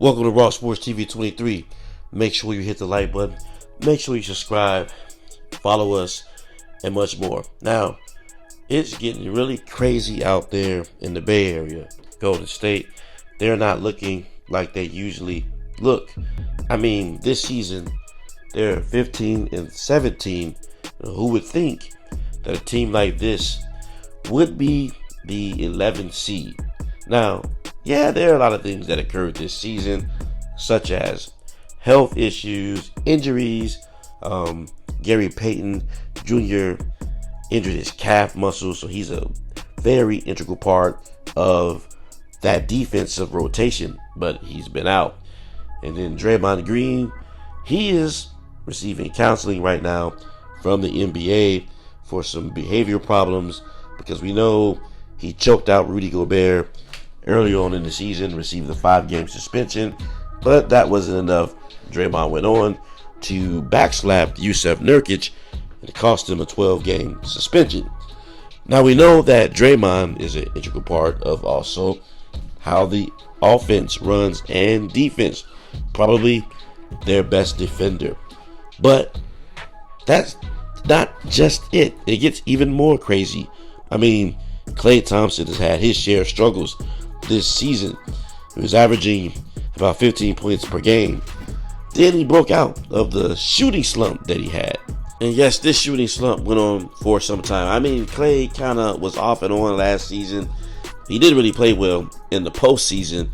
Welcome to Raw Sports TV 23. Make sure you hit the like button. Make sure you subscribe, follow us, and much more. Now, it's getting really crazy out there in the Bay Area. Golden State, they're not looking like they usually look. I mean, this season, they're 15-17. Who would think that a team like this would be the 11th seed? Now, yeah, there are a lot of things that occurred this season, such as health issues, injuries. Gary Payton Jr. injured his calf muscle, so he's a very integral part of that defensive rotation, but he's been out. And then Draymond Green, he is receiving counseling right now from the NBA for some behavior problems, because we know he choked out Rudy Gobert early on in the season, received a 5-game suspension, but that wasn't enough. Draymond went on to backslap Yusuf Nurkic, and it cost him a 12-game suspension. Now we know that Draymond is an integral part of also how the offense runs and defense, probably their best defender. But that's not just it. It gets even more crazy. I mean, Klay Thompson has had his share of struggles this season. He was averaging about 15 points per game. Then he broke out of the shooting slump that he had. And yes, this shooting slump went on for some time. I mean, Klay kind of was off and on last season. He didn't really play well in the postseason.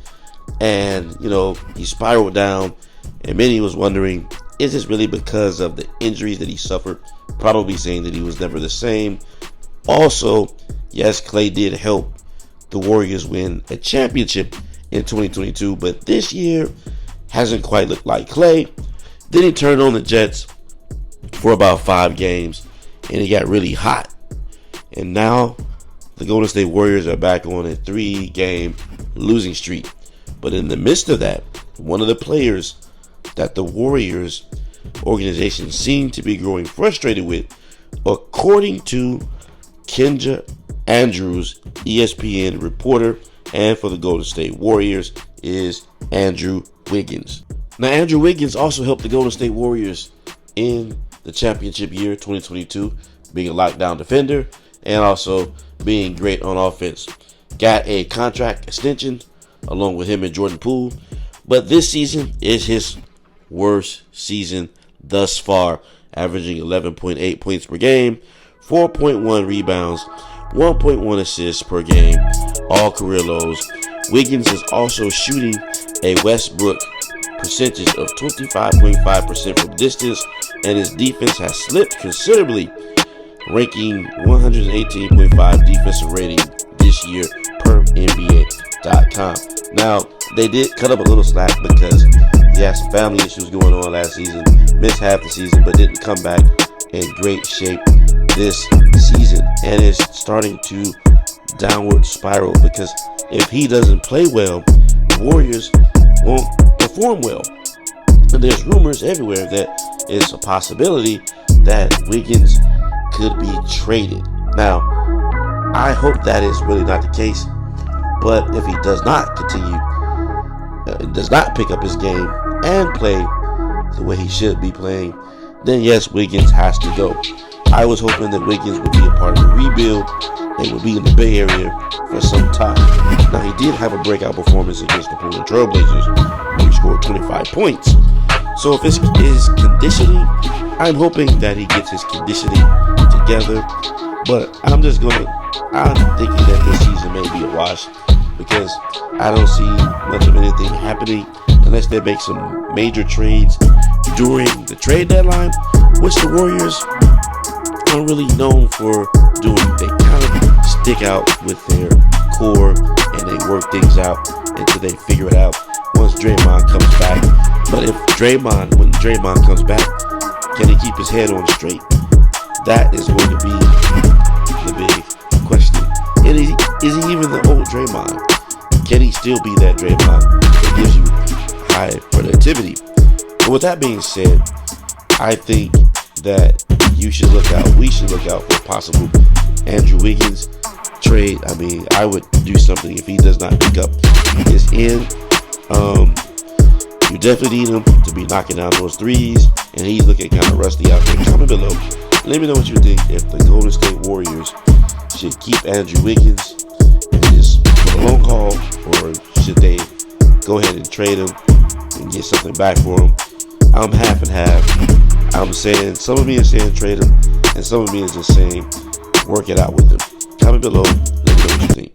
And, he spiraled down. And many was wondering, is this really because of the injuries that he suffered? Probably saying that he was never the same. Also, yes, Klay did help the Warriors win a championship in 2022, but this year hasn't quite looked like Klay. Then he turned on the Jets for about 5 games, and he got really hot. And now the Golden State Warriors are back on a 3-game losing streak. But in the midst of that, one of the players that the Warriors organization seemed to be growing frustrated with, according to Kendra Andrews, ESPN reporter, and for the Golden State Warriors, is Andrew Wiggins. Now, Andrew Wiggins also helped the Golden State Warriors in the championship year 2022, being a lockdown defender and also being great on offense. Got a contract extension along with him and Jordan Poole, but this season is his worst season thus far, averaging 11.8 points per game, 4.1 rebounds, 1.1 assists per game, all career lows. Wiggins is also shooting a Westbrook percentage of 25.5% from distance, and his defense has slipped considerably, ranking 118.5 defensive rating this year per NBA.com. Now, they did cut up a little slack because he had some family issues going on last season, missed half the season, but didn't come back in great shape this season, and is starting to downward spiral, because if he doesn't play well, the Warriors won't perform well. And there's rumors everywhere that it's a possibility that Wiggins could be traded. Now, I hope that is really not the case, but if he does not continue, does not pick up his game and play the way he should be playing, then yes, Wiggins has to go. I was hoping that Wiggins would be a part of the rebuild and would be in the Bay Area for some time. Now, he did have a breakout performance against the Portland Trailblazers, where he scored 25 points. So if it's his conditioning, I'm hoping that he gets his conditioning together. But I'm thinking that this season may be a wash, because I don't see much of anything happening unless they make some major trades during the trade deadline, which the Warriors aren't really known for doing. They kind of stick out with their core and they work things out until they figure it out once Draymond comes back. But when Draymond comes back, can he keep his head on straight? That is going to be the big question. And is he even the old Draymond? Can he still be that Draymond that gives you high productivity? But with that being said, I think that we should look out for a possible Andrew Wiggins trade. I mean, I would do something if he does not pick up his end. You definitely need him to be knocking down those threes, and he's looking kind of rusty out there. Comment below. Let me know what you think if the Golden State Warriors should keep Andrew Wiggins and just put a long call, or should they go ahead and trade him and get something back for him. I'm half and half. I'm saying, some of me is saying trade him, and some of me is just saying work it out with him. Comment below. Let me know what you think.